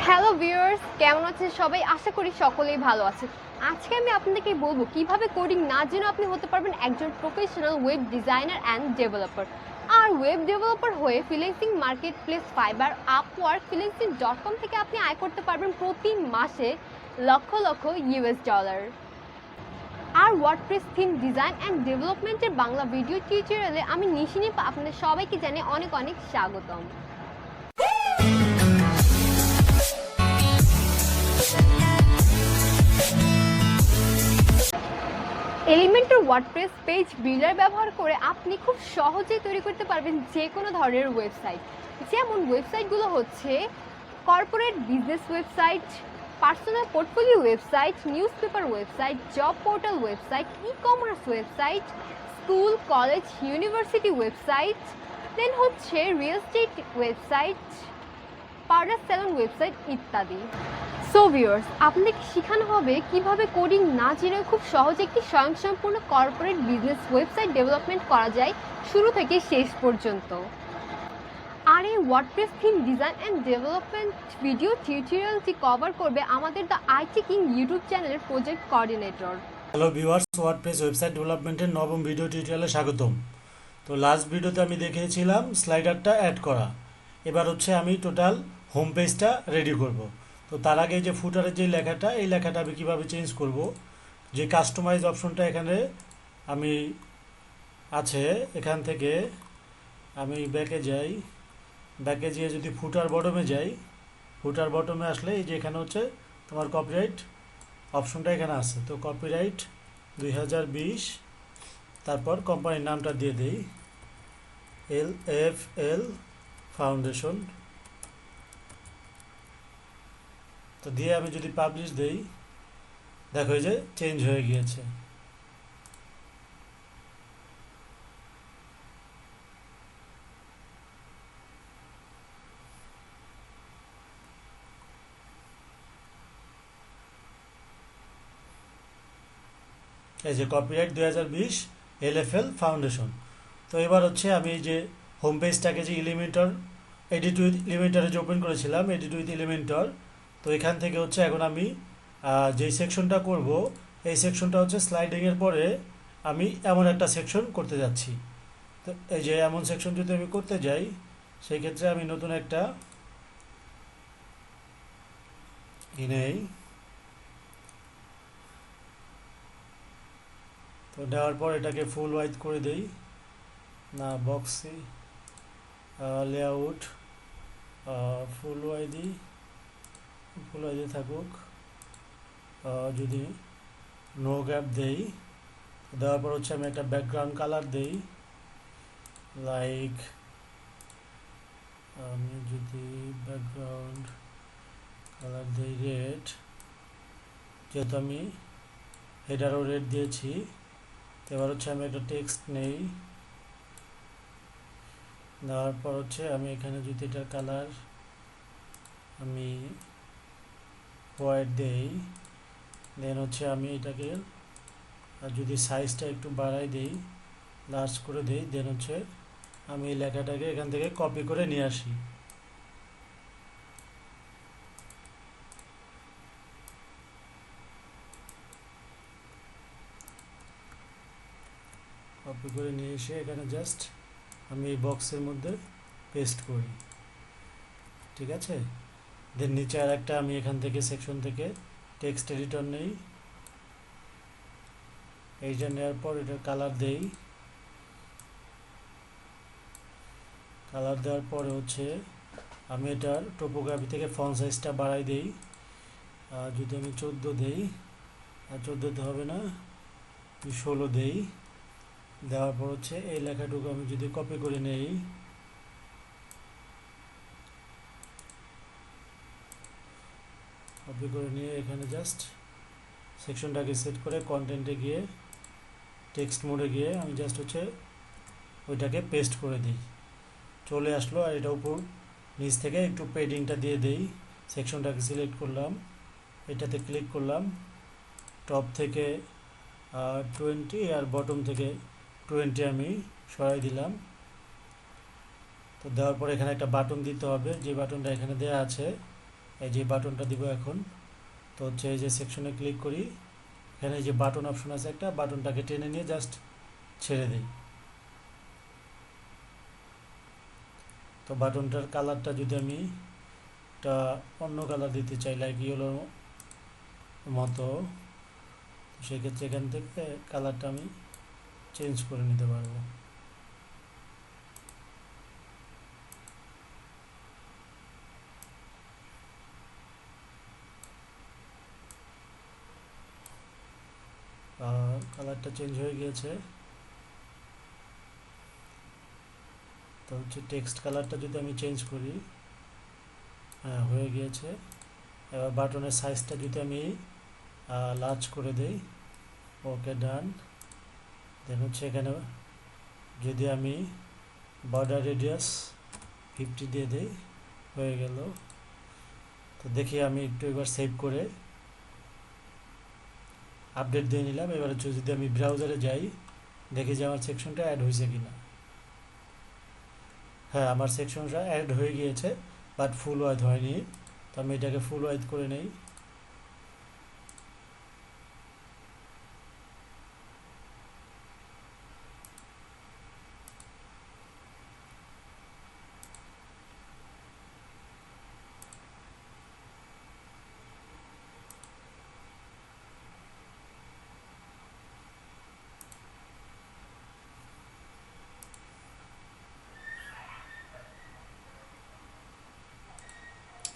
Hello viewers, কেমন আছেন সবাই? আশা করি সকলেই ভালো আছেন। আজকে আমি আপনাদেরকে বলবো কিভাবে কোডিং না জেনে আপনি হতে পারবেন একজন professional web designer and developer. আর ওয়েব ডেভেলপার হয়ে freelancing marketplace Fiverr, Upwork, freelancing.com থেকে আপনি আয় করতে পারবেন প্রতি মাসে লক্ষ লক্ষ ইউএস ডলার। আর ওয়ার্ডপ্রেস থিম ডিজাইন অ্যান্ড ডেভেলপমেন্টের বাংলা ভিডিও টিউটোরিয়ালে আমি নিশিনী আপনাদের সবাইকে জানিয়ে অনেক অনেক স্বাগতম। এলিমেন্টর ওয়ার্ডপ্রেস পেজ বিল্ডার ব্যবহার করে আপনি খুব সহজেই তৈরি করতে পারবেন যে কোনো ধরনের ওয়েবসাইট। যেমন ওয়েবসাইটগুলো হচ্ছে corporate business website, personal portfolio website, news paper website, job portal website, e commerce website, school, college, university website, then হচ্ছে real estate website, parlour salon website ইত্যাদি। সো ভিউয়ার্স, আপনাকে শেখানো হবে কিভাবে কোডিং না জেনে খুব সহজে একটি স্বয়ংসম্পূর্ণ কর্পোরেট বিজনেস ওয়েবসাইট ডেভেলপমেন্ট করা যায় শুরু থেকে শেষ পর্যন্ত। আর এই WordPress theme design and development video টিউটোরিয়ালটি কভার করবে আমাদের দ্য আইটি কিং ইউটিউব চ্যানেলের project coordinator. Hello viewers, WordPress website ডেভেলপমেন্টের নবম ভিডিও টিউটোরিয়ালে স্বাগতম। তো লাস্ট ভিডিওতে আমি দেখিয়েছিলাম স্লাইডারটা অ্যাড করা। এবার হচ্ছে আমি টোটাল হোম পেজটা রেডি করব। তো তার আগে যে ফুটারের যে লেখাটা, এই লেখাটা আমি কীভাবে চেঞ্জ করব, যে কাস্টমাইজ অপশনটা এখানে আমি আছে, এখান থেকে আমি ব্যাকে যাই, ব্যাকে গিয়ে যদি ফুটার বটমে যাই, ফুটার বটমে আসলে এই যে এখানে হচ্ছে তোমার কপিরাইট অপশনটা এখানে আছে। তো কপিরাইট 2020, তারপর কোম্পানির নামটা দিয়ে দেই LFL ফাউন্ডেশন। তো দিয়ে আমি যদি পাবলিশ দেই, দেখো যে চেঞ্জ হয়ে গিয়েছে। এই যে কপিরাইট 2020 LFL ফাউন্ডেশন। তো এবার হচ্ছে আমি এই যে হোম পেজটাকে যে এলিমেন্টর এডিট উইথ এলিমেন্টরে যে ওপেন করেছিলাম, এডিট উইথ এলিমেন্টর, তো এখান থেকে হচ্ছে এখন আমি যেই সেকশনটা করব, এই সেকশনটা হচ্ছে স্লাইডিংয়ের পরে আমি এমন একটা সেকশন করতে যাচ্ছি। তো এই যে এমন সেকশন যদি আমি করতে যাই, সেই ক্ষেত্রে আমি নতুন একটা নেই। তো দেওয়ার পর এটাকে ফুল ওয়াইড করে দেই, না বক্সি লেআউট ফুল ওয়াইডি থাকুক। যদি নো গ্যাপ দেই, দেওয়ার পর হচ্ছে আমি একটা ব্যাকগ্রাউন্ড কালার দেই, লাইক আমি যদি ব্যাকগ্রাউন্ড কালার দেই রেড, যেহেতু আমি হেডারও রেড দিয়েছি। এবার হচ্ছে আমি একটা টেক্সট নেই, দেওয়ার পর হচ্ছে আমি এখানে যদি এটার কালার আমি হোয়াইট দেই, দেন হচ্ছে আমি এটাকে আর যদি সাইজটা একটু বাড়াই দেই, লার্জ করে দেই, দেন হচ্ছে আমি এই লেখাটাকে এখান থেকে কপি করে নিয়ে আসি। কপি করে নিয়ে এসে এখানে জাস্ট আমি এই বক্সের মধ্যে পেস্ট করি, ঠিক আছে। দেন নিচে আর একটা আমি এখান থেকে সেকশন থেকে টেক্সট এডিটর নেই, এইটা নেওয়ার পর এটার কালার দেই, কালার দেওয়ার পরে হচ্ছে আমি এটার টোপোগ্রাফি থেকে ফন্ট সাইজটা বাড়াই দেই। যদি আমি 14 দেই, আর 14তে হবে না, 16 দেই। দেওয়ার পর হচ্ছে এই লেখাটুকু আমি যদি কপি করে নেই, কপি করে নিয়ে এখানে জাস্ট সেকশনটাকে সেট করে কন্টেন্টে গিয়ে টেক্সট মোডে গিয়ে আমি জাস্ট হচ্ছে ওইটাকে পেস্ট করে দিই, চলে আসলো। আর এটা উপর নিচ থেকে একটু পেডিংটা দিয়ে দেই, সেকশনটাকে সিলেক্ট করলাম, এটাতে ক্লিক করলাম, টপ থেকে 20 আর বটম থেকে 20 আমি সরাই দিলাম। তো দেওয়ার পর এখানে একটা বাটন দিতে হবে, যে বাটনটা এখানে দেওয়া আছে এই যে বাটনটা দিব এখন। তো হচ্ছে এই যে সেকশনে ক্লিক করি, এখানে যে বাটন অপশন আছে একটা, বাটনটাকে টেনে নিয়ে জাস্ট ছেড়ে দিই। তো বাটনটার কালারটা যদি আমি একটা অন্য কালার দিতে চাই, লাইক ইয়েলোর মতো, সেক্ষেত্রে এখান থেকে কালারটা আমি চেঞ্জ করে নিতে পারবো। কালারটা চেঞ্জ হয়ে গিয়েছে। তো হচ্ছে টেক্সট কালারটা যদি আমি চেঞ্জ করি, হ্যাঁ হয়ে গিয়েছে। এবার বাটনের সাইজটা যদি আমি লার্জ করে দেই, ওকে ডান। দেন হচ্ছে এখানে যদি আমি বর্ডার রেডিয়াস 50 দিয়ে দিই, হয়ে গেল। তো দেখি আমি একটু এবার সেভ করে আপডেট দিয়ে নিলাম। এবার হচ্ছে যদি আমি ব্রাউজারে যাই, দেখি যে আমার সেকশনটা অ্যাড হয়েছে কিনা। হ্যাঁ, আমার সেকশনটা অ্যাড হয়ে গিয়েছে, বাট ফুল ওয়াইড হয়নি। তো আমি এটাকে ফুল ওয়াইড করে নেই।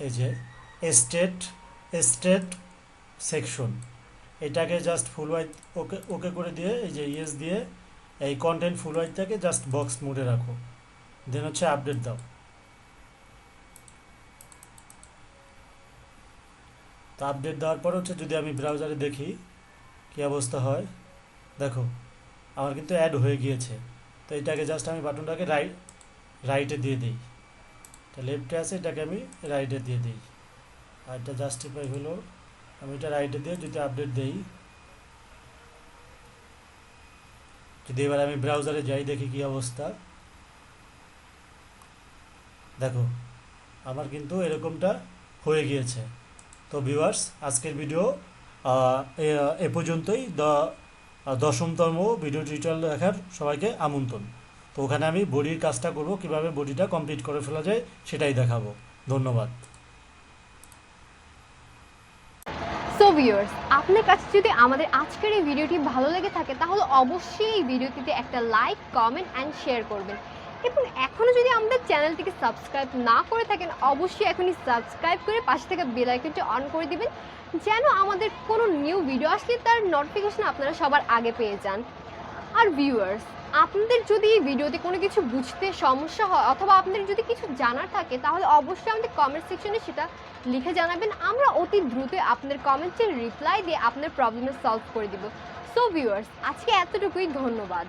এই যে স্টেট স্টেট সেকশন, এটাকে জাস্ট ফুল ওয়াইড ওকে ওকে করে দিয়ে, এই যে ইয়েস দিয়ে এই কন্টেন্ট ফুল ওয়াইডটাকে জাস্ট বক্স মোডে রাখো। দেন হচ্ছে আপডেট দাও। তো আপডেট দেওয়ার পর হচ্ছে যদি আমি ব্রাউজারে দেখি কী অবস্থা হয়, দেখো আমার কিন্তু অ্যাড হয়ে গিয়েছে। তো এটাকে জাস্ট আমি বাটনটাকে রাইটে দিয়ে দিই। তো লেফটে আছে, এটাকে আমি রাইটে দিয়ে দিই। আর এটা জাস্টিফাই হলো, আমি এটা রাইটে দিয়ে যদি আপডেট দিই, যদি এবার আমি ব্রাউজারে যাই দেখি কি অবস্থা, দেখো আমার কিন্তু এরকমটা হয়ে গিয়েছে। তো ভিউয়ার্স, আজকের ভিডিও এ পর্যন্তই। দশমতম ভিডিও টিউটোরিয়াল দেখার সবাইকে আমন্ত্রণ। তো ওখানে আমি বডির কাজটা করব, কিভাবে বডিটা কমপ্লিট করে ফেলা যায় সেটাই দেখাবো। ধন্যবাদ। সো ভিউয়ার্স, আপনার কাছে যদি আমাদের আজকের এই ভিডিওটি ভালো লেগে থাকে তাহলে অবশ্যই এই ভিডিওটিতে একটা লাইক, কমেন্ট অ্যান্ড শেয়ার করবেন। এবং এখনও যদি আমাদের চ্যানেলটিকে সাবস্ক্রাইব না করে থাকেন, অবশ্যই এখনই সাবস্ক্রাইব করে পাশে থেকে বেল আইকনটি অন করে দিবেন, যেন আমাদের কোনো নিউ ভিডিও আসলে তার নোটিফিকেশন আপনারা সবার আগে পেয়ে যান। আর ভিউয়ার্স, আপনাদের যদি এই ভিডিওতে কোনো কিছু বুঝতে সমস্যা হয় অথবা আপনাদের যদি কিছু জানার থাকে তাহলে অবশ্যই আমাদের কমেন্ট সেকশনে সেটা লিখে জানাবেন। আমরা অতি দ্রুত আপনাদের কমেন্টের রিপ্লাই দিয়ে আপনার প্রবলেমের সলভ করে দিব। সো ভিউয়ার্স, আজকে এতটুকুই, ধন্যবাদ।